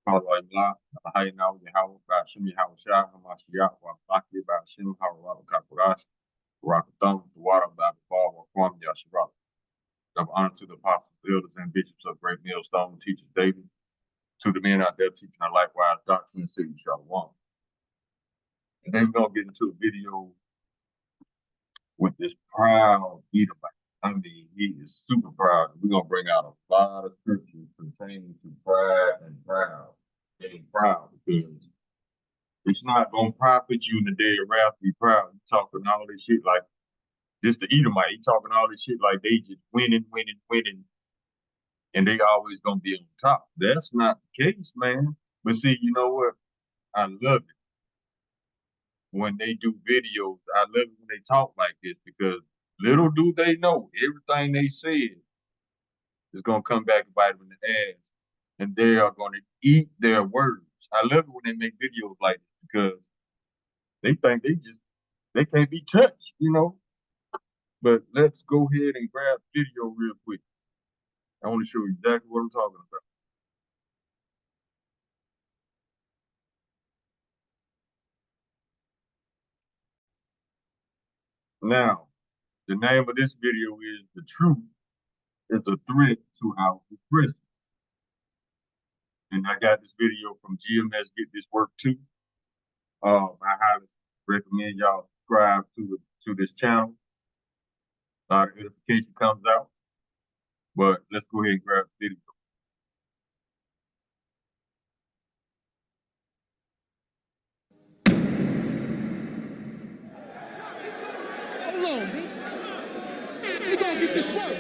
Allah Hayna Yahaw Bashim Yahawsha Hamashiach Waki Bashim Hawa Kakurash Rakatham Thwara Babal Wakwam Yashira. Of honor to the apostles, elders, and bishops of Great Millstone, teachers David, to the men out there teaching our likewise doctrine and city Shalom. And then we're gonna get into a video with this proud Edomite. I mean, he is super proud. We're gonna bring out a lot of scriptures pertaining to pride and proud, being proud, because it's not gonna profit you in the day of wrath. Be proud. You talking all this shit like this the Edomite. He talking all this shit like they just winning, and they always gonna be on top. That's not the case, man. But see, you know what? I love it when they do videos. I love it when they talk like this because little do they know everything they said is gonna come back and bite them in the ass, and they are gonna eat their words. I love it when they make videos like this because they think they can't be touched, you know. But let's go ahead and grab the video real quick. I want to show you exactly what I'm talking about. Now, the name of this video is "The Truth is a Threat to Our Prison." And I got this video from GMS Get This Work Too. I highly recommend y'all subscribe to this channel. The notification comes out. But let's go ahead and grab the video. Hold on, B. We gonna get this work.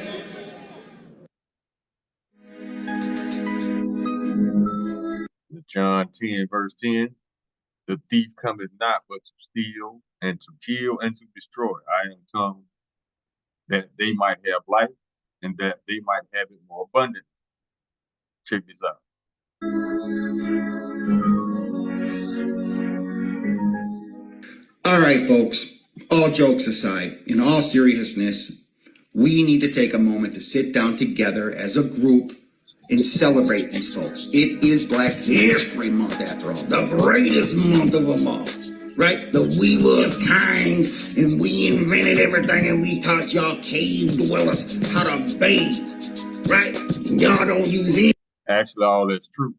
John 10, verse 10. The thief cometh not but to steal and to kill and to destroy. I am come that they might have life and that they might have it more abundantly. Check this out. All right, folks, all jokes aside, in all seriousness, we need to take a moment to sit down together as a group and celebrate these folks. It is Black History Month, after all, the greatest month of them all, right? The we was kind, and we invented everything, and we taught y'all cave dwellers how to bathe, right? Y'all don't use any. Actually, all that's true.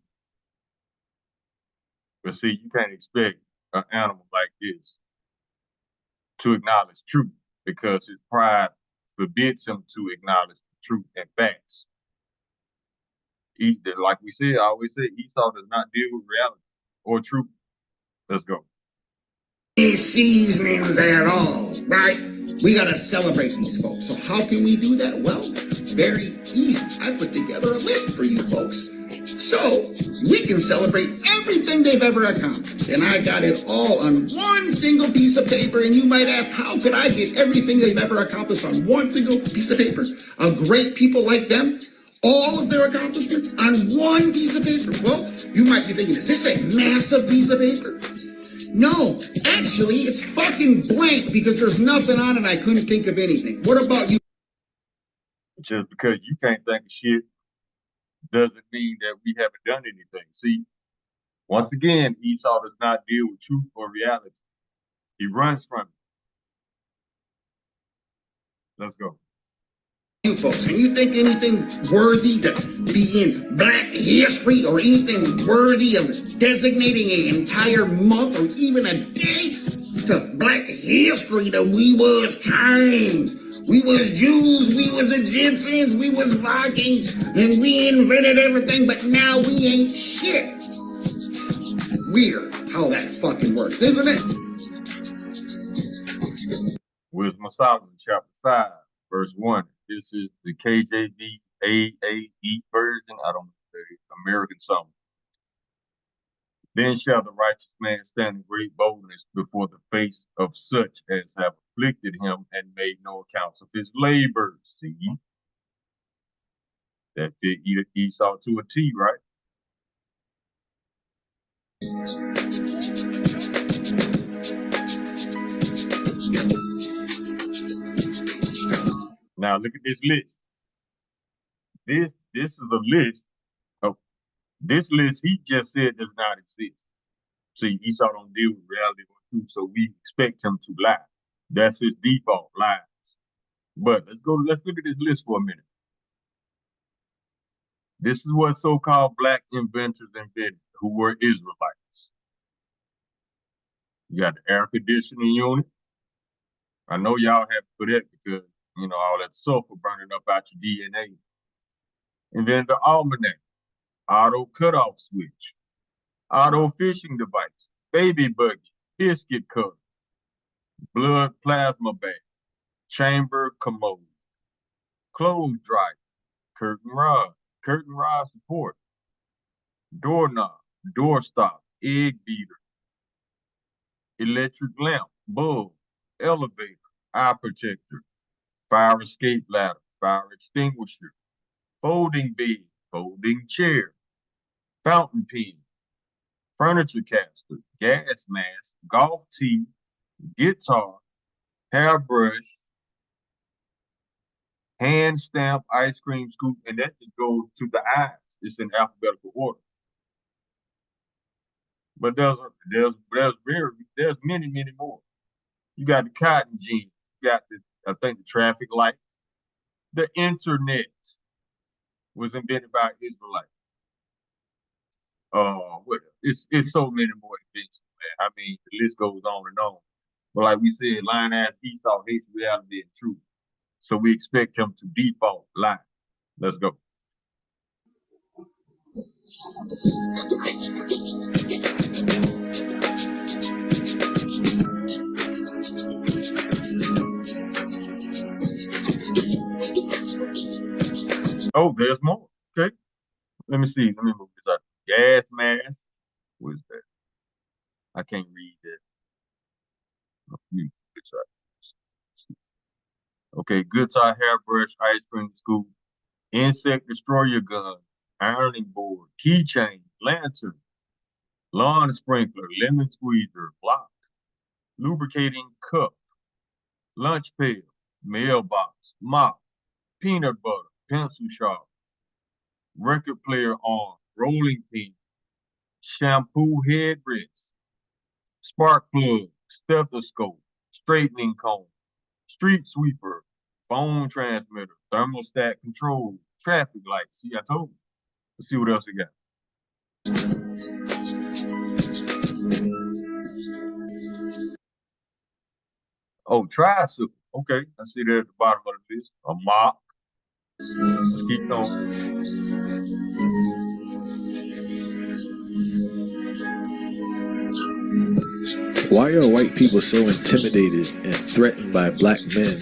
But see, you can't expect an animal like this to acknowledge truth because his pride forbids him to acknowledge the truth and facts. Like we said, I always say, Esau does not deal with reality or truth. Let's go. Seasonings at all, right? We gotta celebrate these folks. So how can we do that? Well, very easy. I put together a list for you folks. So we can celebrate everything they've ever accomplished. And I got it all on one single piece of paper. And you might ask, how could I get everything they've ever accomplished on one single piece of paper? Of great people like them, all of their accomplishments on one piece of paper. Well, you might be thinking, is this a massive piece of paper? No, actually, it's fucking blank because there's nothing on it. I couldn't think of anything. What about you? Just because you can't think of shit doesn't mean that we haven't done anything. See, once again, Esau does not deal with truth or reality. He runs from it. Let's go. You folks, and you think anything worthy to be in Black history or anything worthy of designating an entire month or even a day to Black history that we was kind, we was Jews, we was Egyptians, we was Vikings, and we invented everything, but now we ain't shit. Weird how that fucking works, isn't it? Wisdom of Solomon, chapter 5, verse 1. This is the KJV AAE version. I don't know the American song. Then shall the righteous man stand in great boldness before the face of such as have afflicted him and made no accounts of his labors. See? That fit Esau to a T, right? Now look at this list. This is a list of This list he just said does not exist. See, Esau don't deal with reality or truth, so we expect him to lie. That's his default, lies. But let's look at this list for a minute. This is what so-called black inventors invented who were Israelites. You got the air conditioning unit. I know y'all have to put that because, all that sulfur burning up out your DNA. And then the almanac, auto cutoff switch, auto fishing device, baby buggy, biscuit cutter, blood plasma bag, chamber commode, clothes dryer, curtain rod support, doorknob, doorstop, egg beater, electric lamp, bulb, elevator, eye protector, fire escape ladder, fire extinguisher, folding bed, folding chair, fountain pen, furniture caster, gas mask, golf tee, guitar, hairbrush, hand stamp, ice cream scoop, and that just goes to the eyes. It's in alphabetical order. But there's many, many more. You got the cotton gin, you got the traffic light. The internet was invented by Israelites. It's so many more inventions, man. I mean, the list goes on and on. But like we said, lying ass Esau hates reality and truth. So we expect him to default lie. Let's go. Oh, there's more. Okay. Let me see. Let me move this out. Gas mask. What is that? I can't read that. Okay, guitar, hairbrush, ice cream scoop, insect destroyer gun, ironing board, keychain, lantern, lawn sprinkler, lemon squeezer, block, lubricating cup, lunch pail, mailbox, mop, peanut butter, pencil sharp, record player arm, rolling pin, shampoo headrest, spark plug, stethoscope, straightening comb, street sweeper, phone transmitter, thermostat control, traffic lights. See, I told you. Let's see what else we got. Oh, tricycle. Okay, I see that at the bottom of the list. A mop. Let's keep going. Why are white people so intimidated and threatened by black men,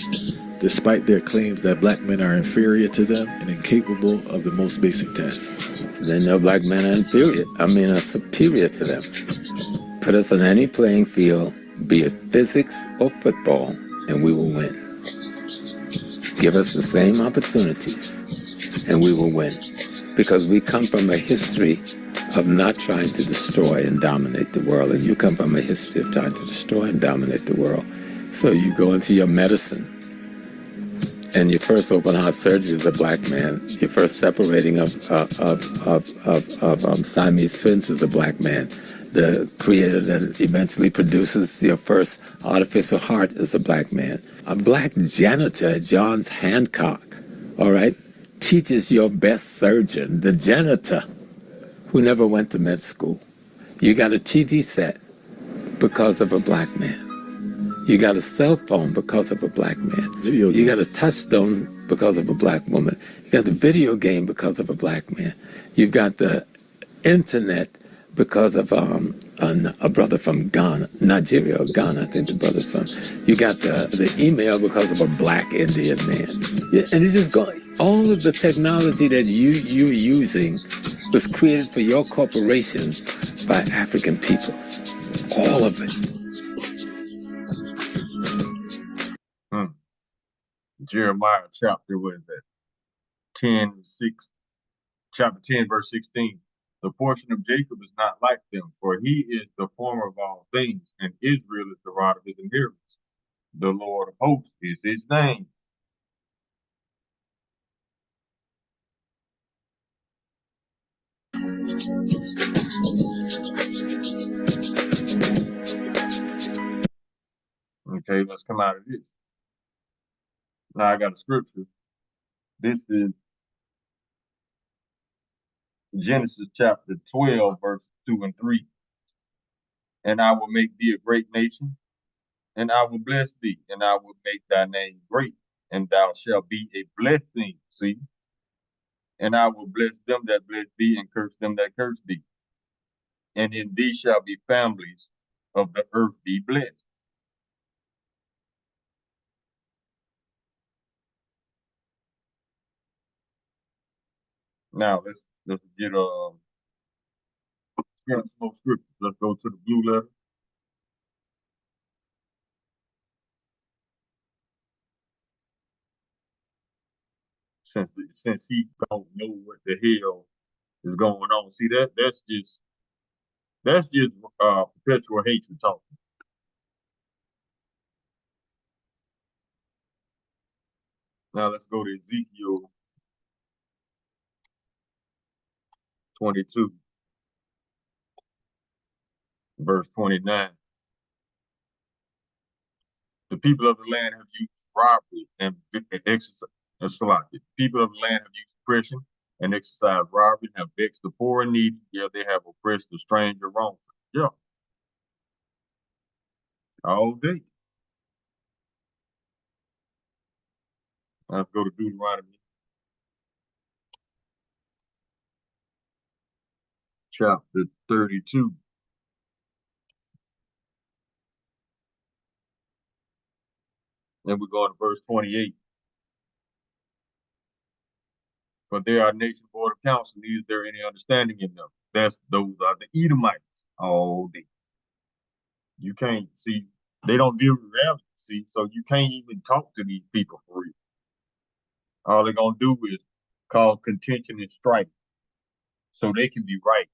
despite their claims that black men are inferior to them and incapable of the most basic tasks? They know black men are superior to them. Put us on any playing field, be it physics or football, and we will win. Give us the same opportunities, and we will win. Because we come from a history of not trying to destroy and dominate the world, and you come from a history of trying to destroy and dominate the world. So you go into your medicine, and your first open heart surgery is a black man. Your first separating of Siamese twins is a black man. The creator that eventually produces your first artificial heart is a black man. A black janitor at Johns Hancock, all right, teaches your best surgeon, the janitor, who never went to med school. You got a TV set because of a black man. You got a cell phone because of a black man. You got a touchstone because of a black woman. You got the video game because of a black man. You've got the internet because of a brother from Ghana, Nigeria or Ghana, I think the brother's from. You got the email because of a black Indian man. Yeah, and it's just going, all of the technology that you're using was created for your corporations by African people. All of it. Jeremiah chapter, what is that? 10, verse 16. The portion of Jacob is not like them, for he is the former of all things, and Israel is the rod of his inheritance. The Lord of hosts is his name. Okay, let's come out of this. Now I got a scripture. This is Genesis chapter 12, verses 2 and 3. And I will make thee a great nation, and I will bless thee, and I will make thy name great, and thou shalt be a blessing. See? And I will bless them that bless thee, and curse them that curse thee. And in thee shall be families of the earth be blessed. Now let's get some more scriptures. Let's go to the blue letter. Since he don't know what the hell is going on. See that's just perpetual hatred talking. Now let's go to Ezekiel 22, verse 29. The people of the land have used robbery and exercise. The people of the land have used oppression and exercised robbery, have vexed the poor and needy. Yeah, they have oppressed the stranger wrongfully. Yeah, all day. Let's go to Deuteronomy chapter 32. And we go to verse 28. For there are nation board of council, neither is there any understanding in them. Those are the Edomites all day. You can't see, they don't deal with reality, see, so you can't even talk to these people for real. All they're gonna do is cause contention and strife so they can be right.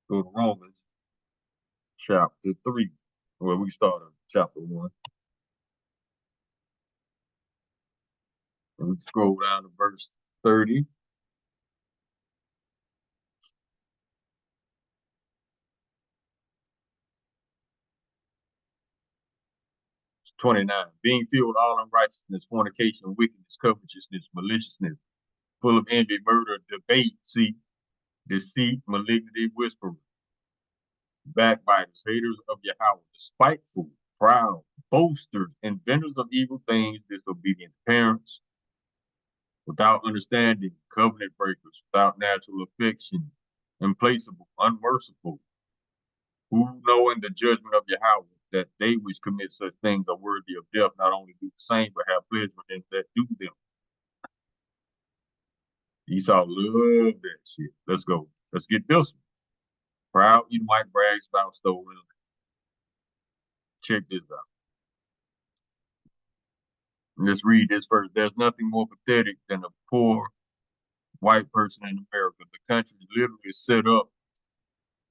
Go to Romans chapter 3. Well, we start on chapter 1. And we scroll down to verse 30. 29. Being filled with all unrighteousness, fornication, wickedness, covetousness, maliciousness, full of envy, murder, debate, deceit, malignity, whispering, backbiters, haters of Yahweh, spiteful, proud, boasters, inventors of evil things, disobedient parents, without understanding, covenant breakers, without natural affection, implacable, unmerciful, who knowing the judgment of Yahweh, that they which commit such things are worthy of death, not only do the same, but have pleasure in them that do them. Esau love that shit. Let's go. Let's get this one. Proud Edomite brags about stolen. Check this out. Let's read this first. There's nothing more pathetic than a poor white person in America. The country is literally set up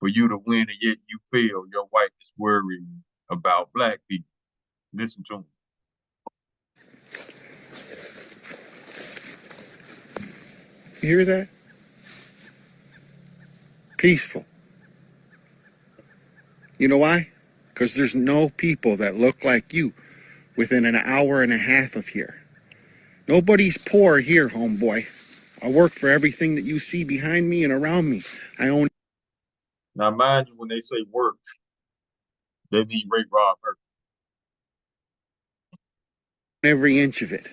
for you to win, and yet you fail. Your whiteness worrying about black people. Listen to him. You hear that? Peaceful. You know why? Because there's no people that look like you within an hour and a half of here. Nobody's poor here, homeboy. I work for everything that you see behind me and around me. I own. Now, mind you, when they say work, they mean rape, rob, murder. Every inch of it.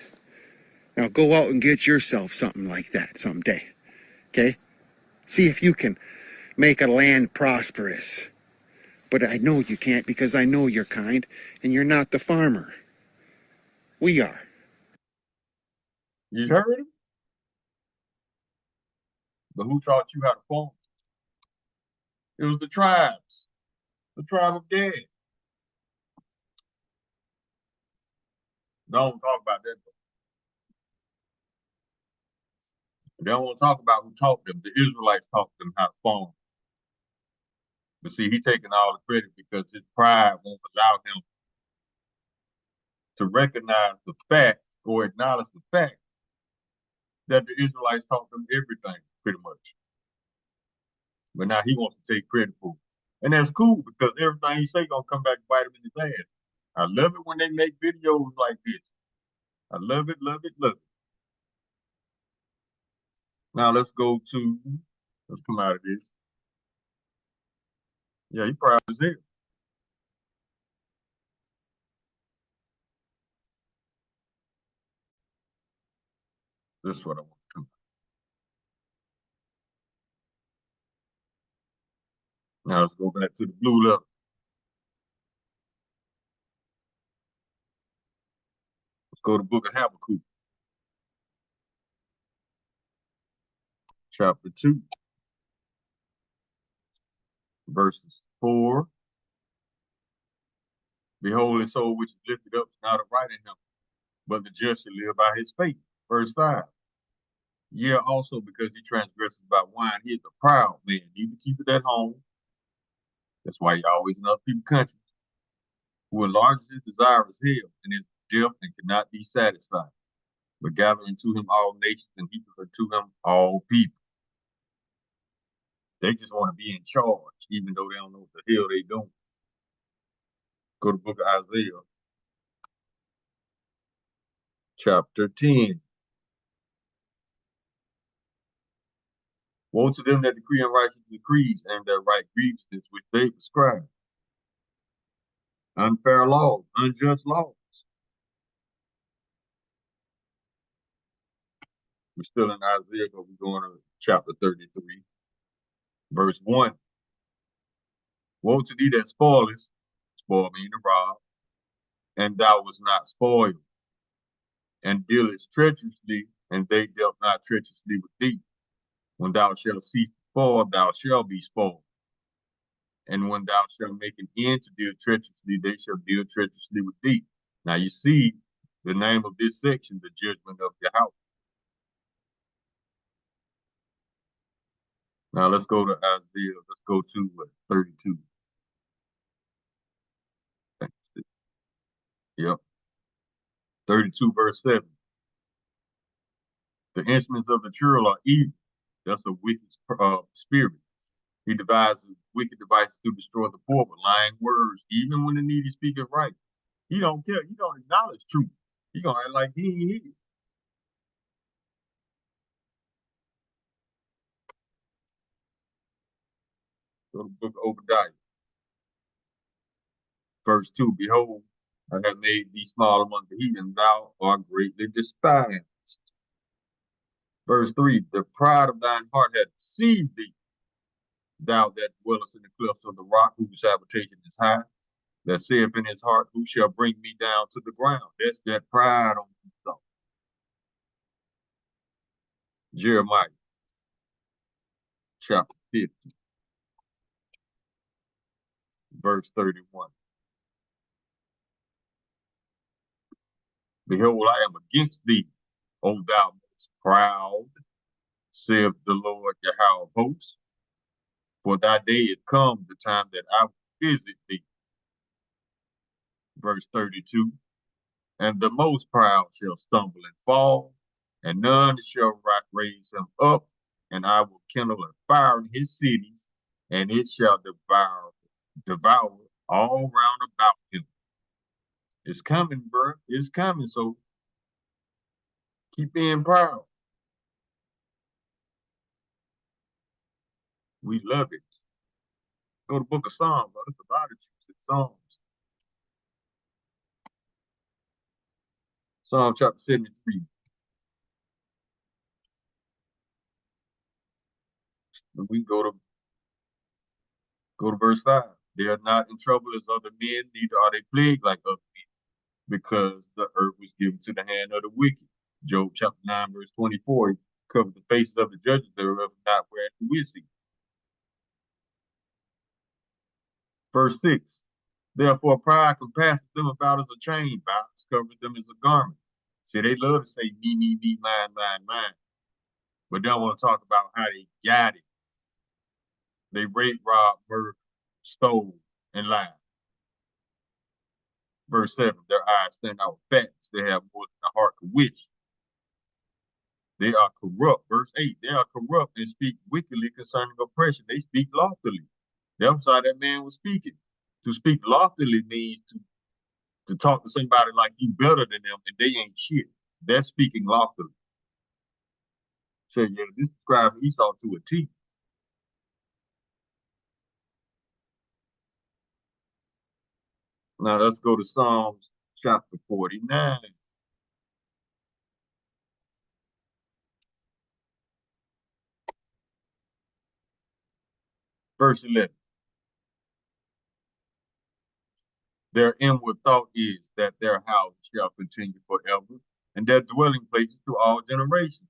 Now go out and get yourself something like that someday. Okay? See if you can make a land prosperous. But I know you can't because I know you're kind and you're not the farmer. We are. You heard him? But who taught you how to farm? It was the tribes, the tribe of Gad. They don't talk about that. They don't want to talk about who taught them. The Israelites taught them how to farm. But see, he's taking all the credit because his pride won't allow him to recognize the fact or acknowledge the fact that the Israelites taught them everything, pretty much. But now he wants to take credit for it. And that's cool because everything he say gonna come back and bite him in his ass. I love it when they make videos like this. I love it, love it, love it. Now let's come out of this. Yeah, he proud as hell. This is what I want to come. Now let's go back to the blue level. Let's go to the book of Habakkuk, chapter 2, verses 4. Behold, his soul which is lifted up is not upright in him, but the just shall live by his faith. Verse 5. Yeah, also because he transgresses by wine, he is a proud man, neither keep it at home. That's why he always in other people's countries. Who enlarges his desire is hell, and is deaf and cannot be satisfied. But gather into him all nations, and heapeth unto him all people. They just want to be in charge, even though they don't know what the hell they doing. Go to the book of Isaiah, chapter 10. Woe to them that decree unrighteous decrees, and that write grievances which they prescribe. Unfair laws, unjust laws. We're still in Isaiah, but we're going to chapter 33, verse 1. Woe to thee that spoilest, spoil meaning rob, and thou was not spoiled, and dealest treacherously, and they dealt not treacherously with thee. When thou shalt cease to spoil, thou shalt be spoiled. And when thou shalt make an end to deal treacherously, they shall deal treacherously with thee. Now you see the name of this section, the judgment of Yahweh. Now let's go to Isaiah. Let's go to 32. Yep. 32 verse 7. The instruments of the churl are evil. That's a wicked spirit. He devises wicked devices to destroy the poor with lying words, even when the needy speaketh right. He don't care. He don't acknowledge truth. He gonna act like he ain't here. Go to the book of Obadiah, verse 2. Behold, I have made thee small among the heathen, thou art greatly despised. Verse 3. The pride of thine heart hath deceived thee, thou that dwellest in the clefts of the rock, whose habitation is high, that saith in his heart, who shall bring me down to the ground? That's that pride on himself. Jeremiah, chapter 50, verse 31. Behold, I am against thee, O thou most proud, saith the Lord Yahweh of hosts. For thy day is come, the time that I will visit thee. Verse 32. And the most proud shall stumble and fall, and none shall raise him up, and I will kindle a fire in his cities, and it shall devour all round about him. It's coming, bro. It's coming, so keep being proud. We love it. Go to the book of Psalms, bro. There's a lot of truths in Psalms. Psalm chapter 73. And we go to verse 5. They are not in trouble as other men, neither are they plagued like other men, because the earth was given to the hand of the wicked. Job chapter 9, verse 24. He covered the faces of the judges thereof, not wherein we see. Verse 6. Therefore pride compasseth them about as a chain, violence covers them as a garment. See, they love to say me, mine, mine, mine. But they don't want to talk about how they got it. They raped, robbed, murdered, stole, and lied. Verse 7, their eyes stand out with fatness. They have more than the heart could wish. They are corrupt. Verse 8, they are corrupt and speak wickedly concerning oppression. They speak loftily. That's how that man was speaking. To speak loftily means to talk to somebody like you better than them and they ain't shit. That's speaking loftily. So yeah, this describes Esau to a T. Now let's go to Psalms chapter 49. Verse 11. Their inward thought is that their houses shall continue forever, and their dwelling places to all generations.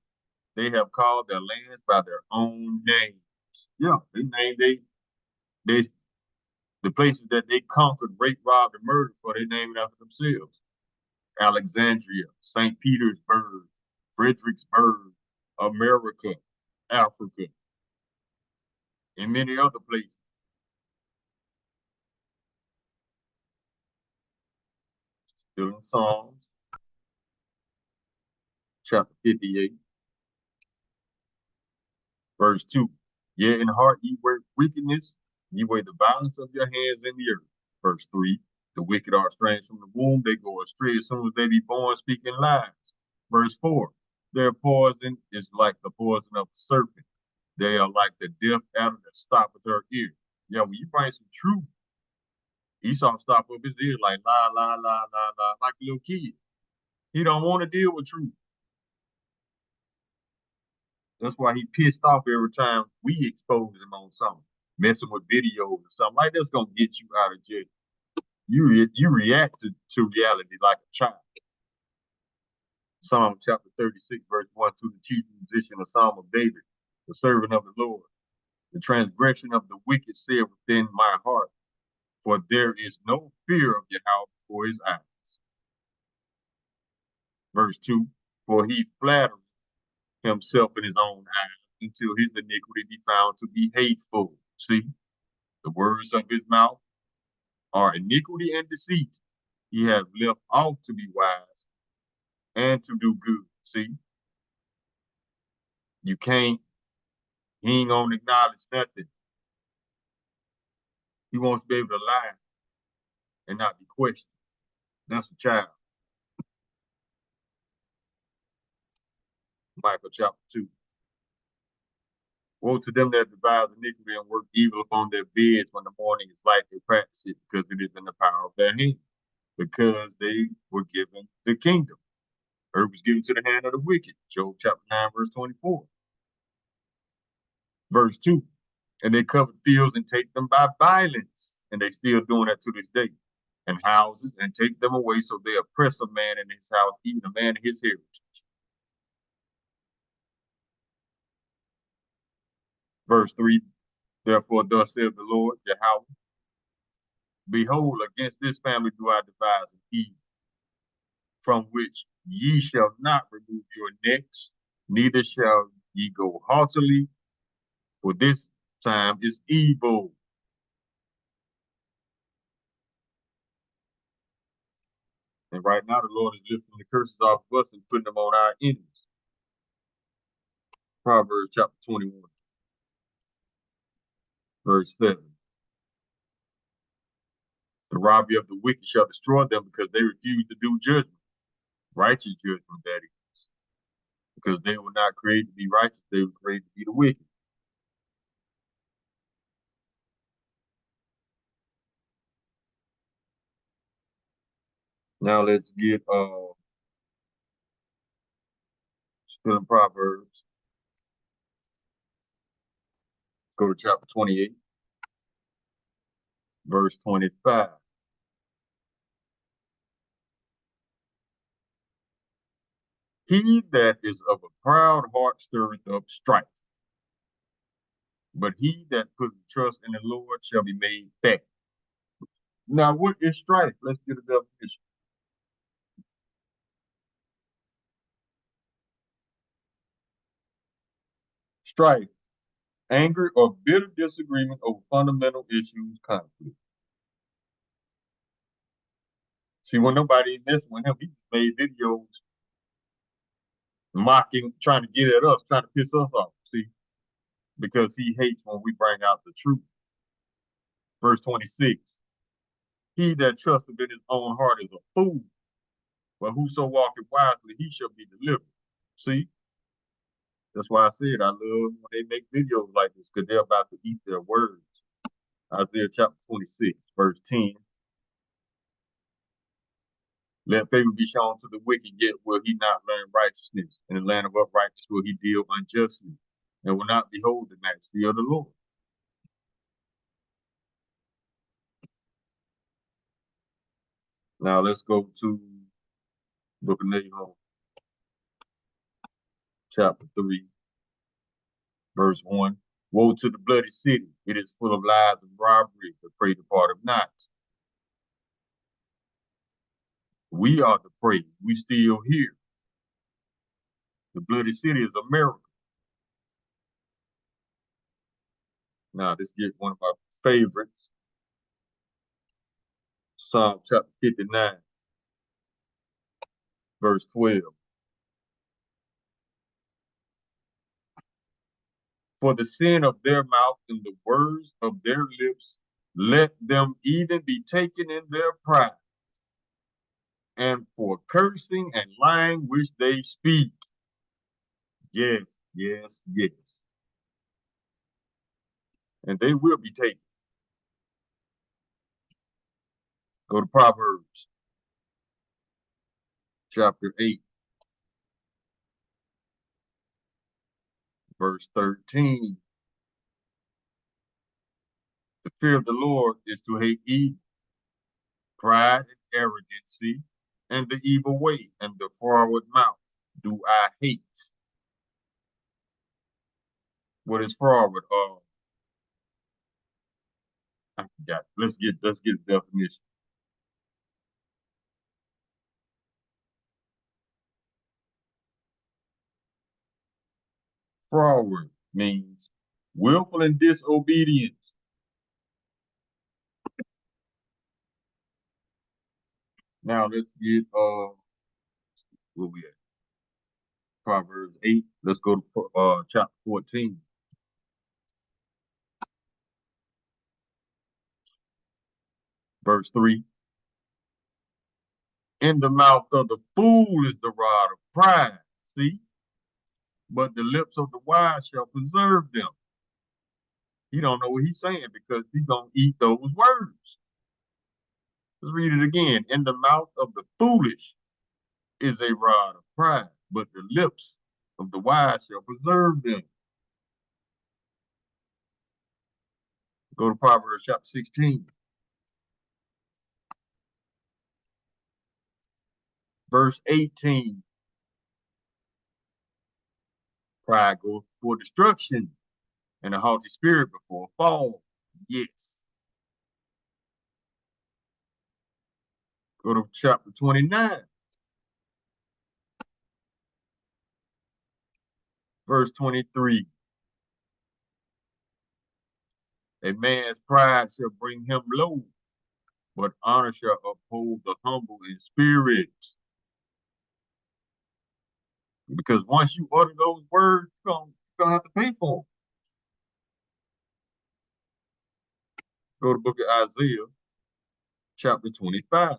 They have called their lands by their own names. Yeah, they named they the places that they conquered, raped, robbed, and murdered for. They named it after themselves. Alexandria, St. Petersburg, Fredericksburg, America, Africa, and many other places. Still in Psalms, chapter 58, verse 2. Yet in heart ye work wickedness, ye weigh the violence of your hands in the earth. Verse 3. The wicked are estranged from the womb, they go astray as soon as they be born, speaking lies. Verse 4. Their poison is like the poison of the serpent. They are like the deaf adder that stoppeth her ear. Yeah, when you bring some truth, Esau stop up his ear like la la la la la, like a little kid. He don't want to deal with truth. That's why he pissed off every time we expose him on something, messing with videos or something like that's gonna get you out of jail. You react to reality like a child. Psalm chapter 36, verse 1, to the chief musician, a psalm of David, the servant of the Lord. The transgression of the wicked said within my heart, for there is no fear of Yahweh before his eyes. Verse 2, for he flatters himself in his own eyes until his iniquity be found to be hateful. See, the words of his mouth are iniquity and deceit. He has left off to be wise and to do good. See, you can't, he ain't gonna acknowledge nothing. He wants to be able to lie and not be questioned. That's a child. Michael chapter 2. Woe to them that devise iniquity and work evil upon their beds when the morning is light, they practice it because it is in the power of their hand, because they were given the kingdom. Earth was given to the hand of the wicked. Job chapter 9, verse 24. Verse 2. And they covered fields and take them by violence. And they still doing that to this day. And houses and take them away, so they oppress a man in his house, even a man in his heritage. Verse 3. Therefore, thus saith the Lord, Yahweh, behold, against this family do I devise an evil, from which ye shall not remove your necks, neither shall ye go haughtily, for this time is evil. And right now, the Lord is lifting the curses off of us and putting them on our enemies. Proverbs chapter 21, verse 7. The robbery of the wicked shall destroy them because they refuse to do judgment, righteous judgment, that is. Because they were not created to be righteous, they were created to be the wicked. Now let's get still in Proverbs. Go to chapter 28, verse 25. He that is of a proud heart stirreth up strife, but he that putteth trust in the Lord shall be made fat. Now, what is strife? Let's get a definition. Strife, anger or bitter disagreement over fundamental issues, conflict. See, when nobody messing with him, he made videos mocking, trying to get at us, trying to piss us off. See, because he hates when we bring out the truth. Verse 26. He that trusteth in his own heart is a fool, but whoso walketh wisely, he shall be delivered. See, that's why I said I love when they make videos like this, because they're about to eat their words. Isaiah chapter 26, verse 10. Let favor be shown to the wicked, yet will he not learn righteousness. In the land of uprightness will he deal unjustly, and will not behold the majesty of the Lord. Now let's go to Book of Nahum, chapter 3, verse 1. Woe to the bloody city! It is full of lies and robbery. The prey departeth not. We are the prey. We still here. The bloody city is America. Now let's get one of my favorites. Psalm chapter 59, verse 12. For the sin of their mouth and the words of their lips, let them even be taken in their pride, and for cursing and lying which they speak. Yes, yes, yes. And they will be taken. Go to Proverbs chapter 8, verse 13. The fear of the Lord is to hate evil, pride and arrogancy, and the evil way, and the forward mouth do I hate. What is forward? I forgot. Let's get the definition. Forward means willful and disobedience. Now let's get where we at? Proverbs 8. Let's go to chapter 14. Verse 3. In the mouth of the fool is the rod of pride. See? But the lips of the wise shall preserve them. He don't know what he's saying because he's gonna eat those words. Let's read it again. In the mouth of the foolish is a rod of pride, but the lips of the wise shall preserve them. Go to Proverbs chapter 16. Verse 18. Pride goeth before destruction, and a haughty spirit before a fall. Yes. Go to chapter 29. Verse 23. A man's pride shall bring him low, but honor shall uphold the humble in spirit. Because once you utter those words, you're gonna have to pay for them. Go to the book of Isaiah, chapter 25,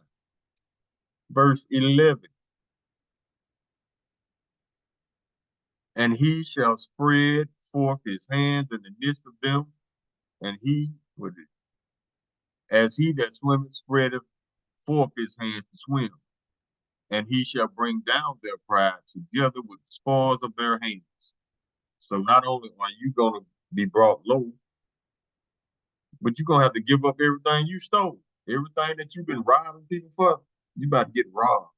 verse 11. And he shall spread forth his hands in the midst of them, and he would, as he that swimmeth spreadeth forth his hands to swim, and he shall bring down their pride together with the spoils of their hands. So not only are you going to be brought low, but you're going to have to give up everything you stole. Everything that you've been robbing people for, you about to get robbed.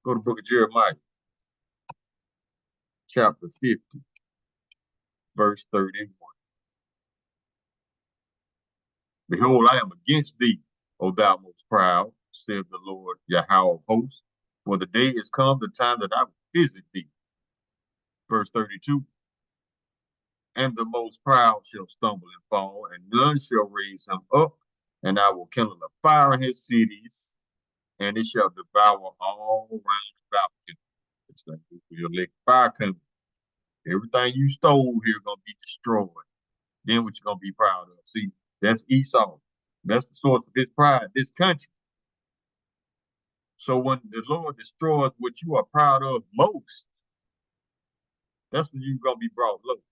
Go to the book of Jeremiah, chapter 50, verse 31. Behold, I am against thee, O thou most proud, saith the Lord Yahweh of hosts. For the day is come, the time that I will visit thee. Verse 32. And the most proud shall stumble and fall, and none shall raise him up. And I will kindle a fire in his cities, and it shall devour all round about you. It's like your leg fire coming. Everything you stole here gonna be destroyed. Then what you gonna be proud of? See, that's Esau. That's the source of his pride, this country. So when the Lord destroys what you are proud of most, that's when you're gonna be brought low.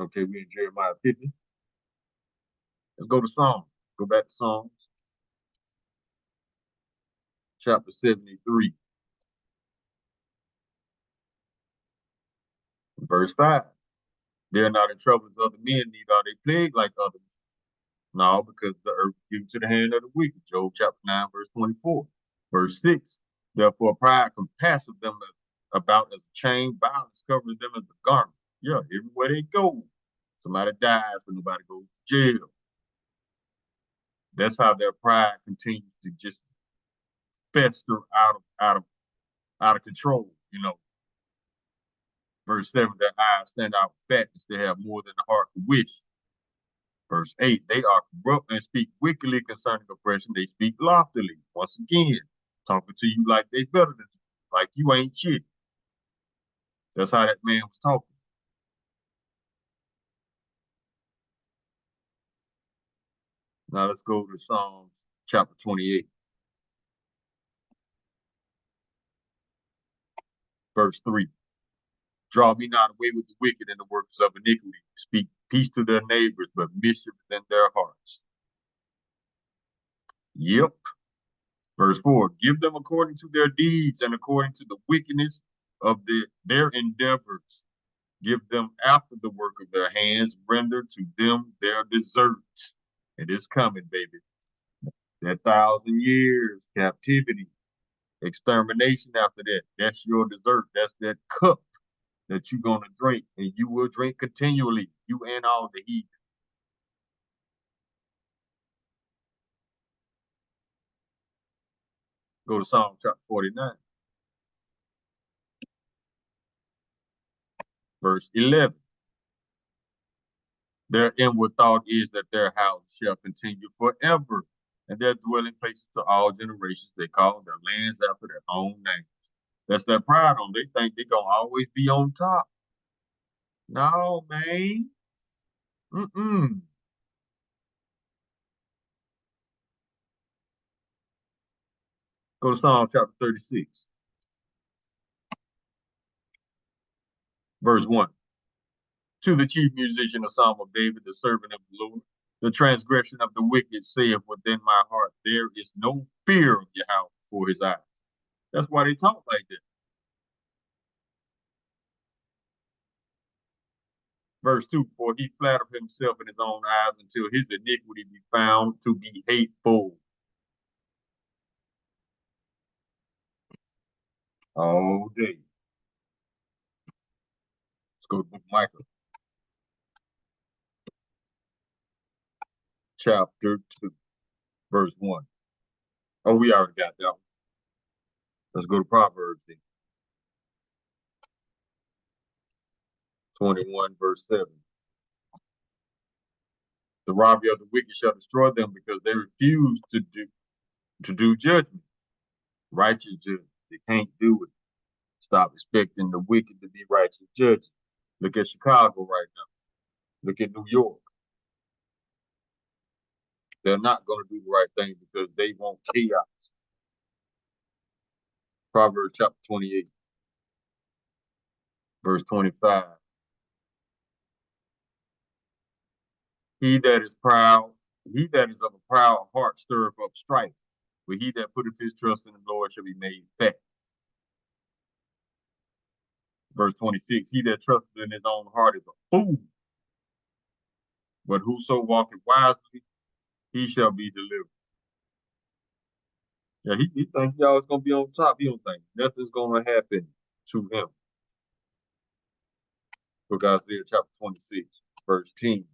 Okay, we in Jeremiah 50. Let's go to Psalms. Go back to Psalms, chapter 73, verse 5. They're not in trouble as other men, neither are they plagued like other men. No, because the earth is given to the hand of the wicked. Job chapter 9, verse 24. Verse 6. Therefore, pride compasseth them about as a chain, violence covers them as a garment. Yeah, everywhere they go, somebody dies, but nobody goes to jail. That's how their pride continues to just fester out of control. Verse 7, their eyes stand out fatness, they have more than the heart to wish. Verse 8, they are corrupt and speak wickedly concerning oppression. They speak loftily. Once again, talking to you like they better than you, like you ain't shit. That's how that man was talking. Now let's go to Psalms chapter 28, verse 3. Draw me not away with the wicked and the workers of iniquity. Speak peace to their neighbors, but mischief is in their hearts. Yep. Verse 4, give them according to their deeds and according to the wickedness of their endeavors. Give them after the work of their hands, render to them their deserts. It is coming, baby. That 1,000 years captivity, extermination after that. That's your dessert. That's that cup that you're going to drink, and you will drink continually, you and all the heathen. Go to Psalm chapter 49, verse 11. Their inward thought is that their house shall continue forever, and their dwelling places to all generations. They call their lands after their own names. That's their pride on. They think they're gonna always be on top. No, man. Mm-mm. Go to Psalm chapter 36, verse 1. To the chief musician, a psalm of David, the servant of the Lord. The transgression of the wicked saith within my heart, there is no fear of Yahweh before his eyes. That's why they talk like that. Verse 2, for he flattereth himself in his own eyes until his iniquity be found to be hateful. All day. Let's go to book of Micah, chapter 2, verse 1. Oh, we already got that one. Let's go to Proverbs then. 21, verse 7. The robbery of the wicked shall destroy them because they refuse to do judgment. Righteous judgment. They can't do it. Stop expecting the wicked to be righteous judges. Look at Chicago right now. Look at New York. They're not going to do the right thing because they want chaos. Proverbs chapter 28, verse 25. He that is proud, he that is of a proud heart stirreth up strife, but he that putteth his trust in the Lord shall be made fat. Verse 26, he that trusteth in his own heart is a fool, but whoso walketh wisely, he shall be delivered. Yeah, he thinks y'all is gonna be on top. He don't think nothing's gonna happen to him. Book of Isaiah chapter 26, verse 10.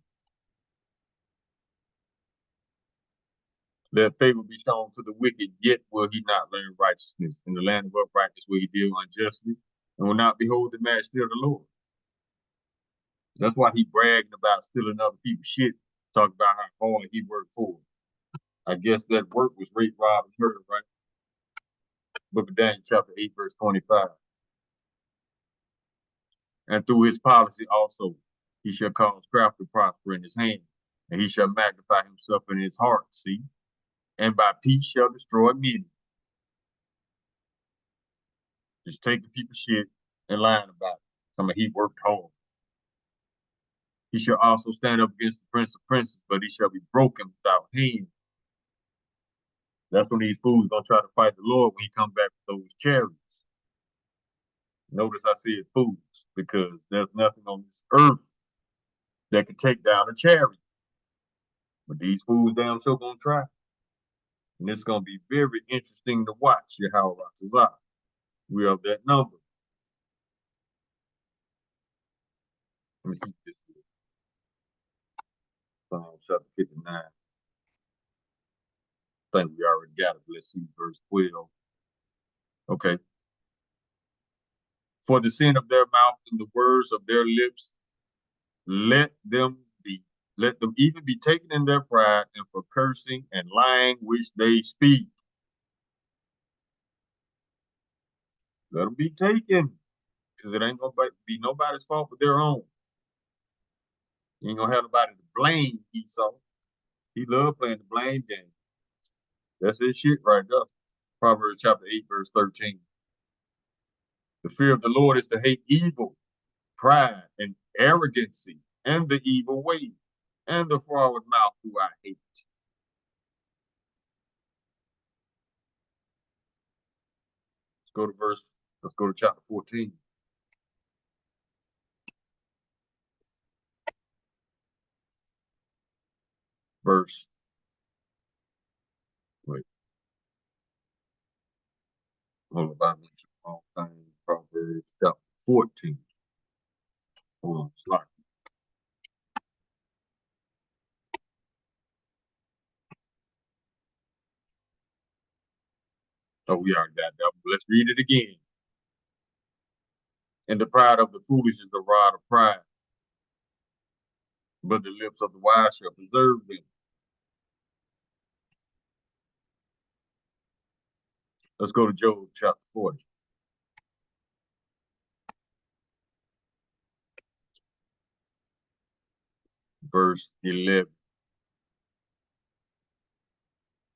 Let favor be shown to the wicked, yet will he not learn righteousness. In the land of uprightness will he deal unjustly, and will not behold the majesty of the Lord. That's why he bragging about stealing other people's shit. Talk about how hard he worked for it. I guess that work was rape, rob, and murder, right? Book of Daniel, chapter 8, verse 25. And through his policy also, he shall cause craft to prosper in his hand, and he shall magnify himself in his heart, see? And by peace shall destroy many. Just taking people's shit and lying about it. I mean, he worked hard. He shall also stand up against the prince of princes, but he shall be broken without hand. That's when these fools gonna try to fight the Lord when he come back with those chariots. Notice I said fools, because there's nothing on this earth that can take down a chariot. But these fools damn sure gonna try. And it's gonna be very interesting to watch Yahweh Ratazah. We of that number. Let me see this. Psalm chapter 59. I think we already got it. Let's see verse 12. Okay. For the sin of their mouth and the words of their lips, let them even be taken in their pride, and for cursing and lying which they speak. Let them be taken, because it ain't gonna be nobody's fault but their own. You ain't gonna have nobody to blame Esau. He loved playing the blame game. That's his shit right there. Proverbs chapter 8, verse 13. The fear of the Lord is to hate evil, pride, and arrogancy, and the evil way, and the forward mouth do I hate. Let's go to chapter 14. Verse, wait, hold on, I went to the wrong thing. Proverbs chapter 14. Hold on, slide. Oh, we already got that. Let's read it again. And the pride of the foolish is the rod of pride, but the lips of the wise shall preserve them. Let's go to Job chapter 40. Verse 11.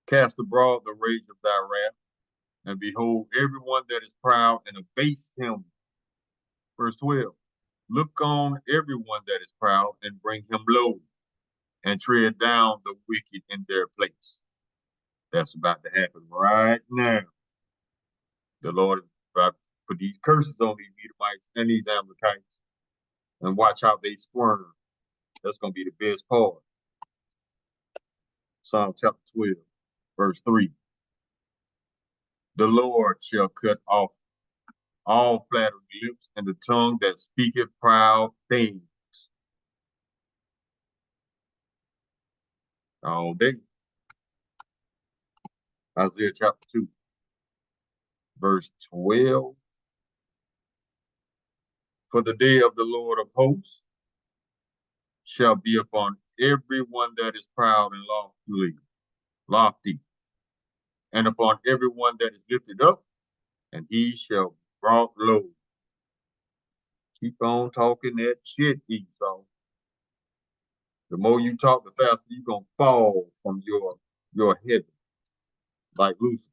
Cast abroad the rage of thy wrath, and behold everyone that is proud, and abase him. Verse 12. Look on everyone that is proud, and bring him low, and tread down the wicked in their place. That's about to happen right now. The Lord is about to put these curses on these Edomites and these Amalekites, and watch how they squirm. That's going to be the best part. Psalm chapter 12, verse 3. The Lord shall cut off all flattering lips, and the tongue that speaketh proud things. All day. Isaiah chapter 2, verse 12. For the day of the Lord of hosts shall be upon everyone that is proud and lofty, and upon everyone that is lifted up, and he shall be brought low. Keep on talking that shit, Esau. The more you talk, the faster you're gonna fall from your heaven, like Lucifer.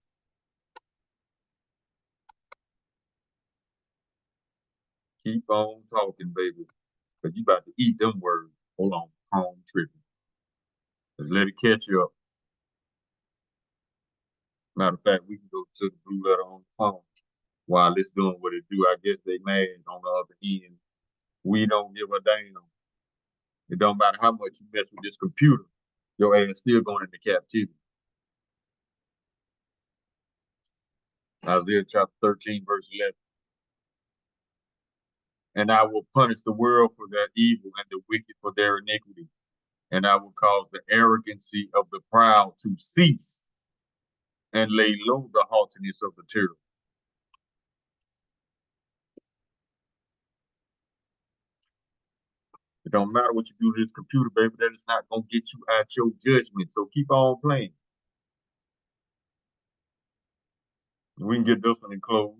Keep on talking, baby, because you about to eat them words. Hold on, calm tripping. Let's let it catch you up. Matter of fact, we can go to the blue letter on the phone while it's doing what it do. I guess they mad on the other end. We don't give a damn. It don't matter how much you mess with this computer, your ass still going into captivity. Isaiah chapter 13, verse 11. And I will punish the world for their evil and the wicked for their iniquity. And I will cause the arrogancy of the proud to cease, and lay low the haughtiness of the terrible. It don't matter what you do to this computer, baby, that is not gonna get you out your judgment. So keep on playing. We can get this one in close.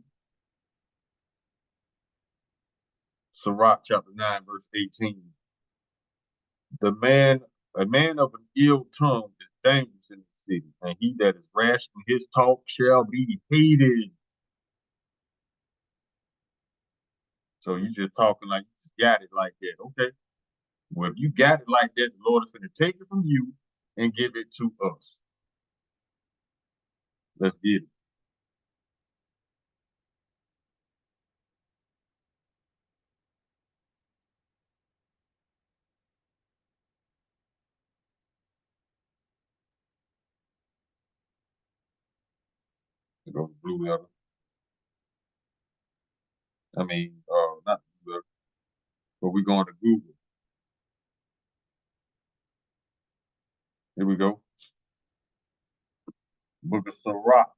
Sirach chapter 9, verse 18. A man of an ill tongue is dangerous in the city, and he that is rash in his talk shall be hated. So you just talking like you just got it like that. Okay. Well, if you got it like that, the Lord is going to take it from you and give it to us. Let's get it. We go to blue letter. I mean, not blue letter, but we're going to Google. Here we go. Book of Sirach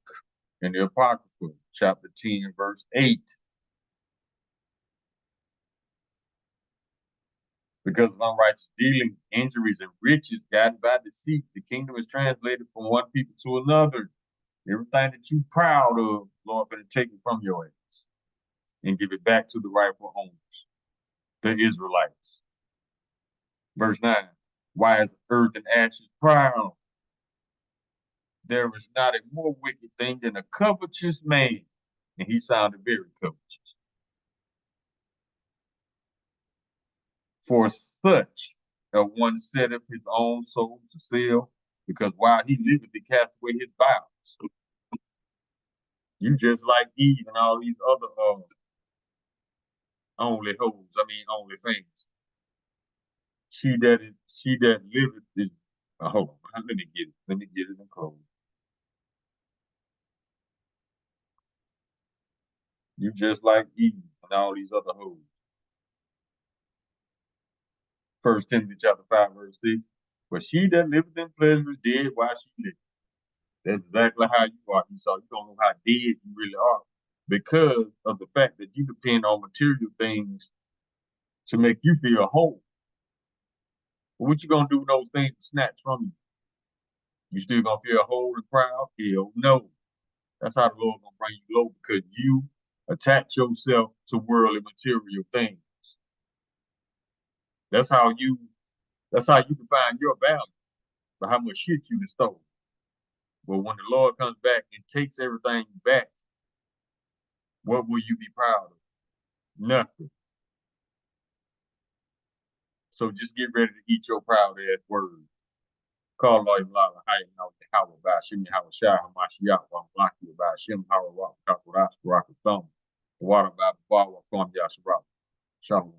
in the Apocrypha, chapter 10, verse 8. Because of unrighteous dealing, injuries, and riches guided by deceit, the kingdom is translated from one people to another. Everything that you proud of, Lord, going to take it from your ass and give it back to the rightful owners, the Israelites. Verse 9. Why is earth and ashes proud? There is not a more wicked thing than a covetous man. And he sounded very covetous. For such a one setteth his own soul to sell, because while he liveth, he cast away his bowels. You just like Eve and all these other only things. She that liveth is hold on, let me get it. Let me get it in close. You just like Eve and all these other hoes. 1 Timothy chapter 5, verse 6. But she that liveth in pleasure is dead while she liveth. That's exactly how you are, Esau. You don't know how dead you really are because of the fact that you depend on material things to make you feel whole. But what you gonna do with those things snatched from you? You still gonna feel whole and proud? Hell no. That's how the Lord gonna bring you low because you attach yourself to worldly material things. That's how you define your value for how much shit you stole. But when the Lord comes back and takes everything back, what will you be proud of? Nothing. So just get ready to eat your proud ass words. Call Allah Lala Hayy Now How about Shimmy How Shah Hamashiach Wa Blaki about Shim How Rock Kakuras Rock Thumb. The water about Bawa Kwam Yasharak. Shalom.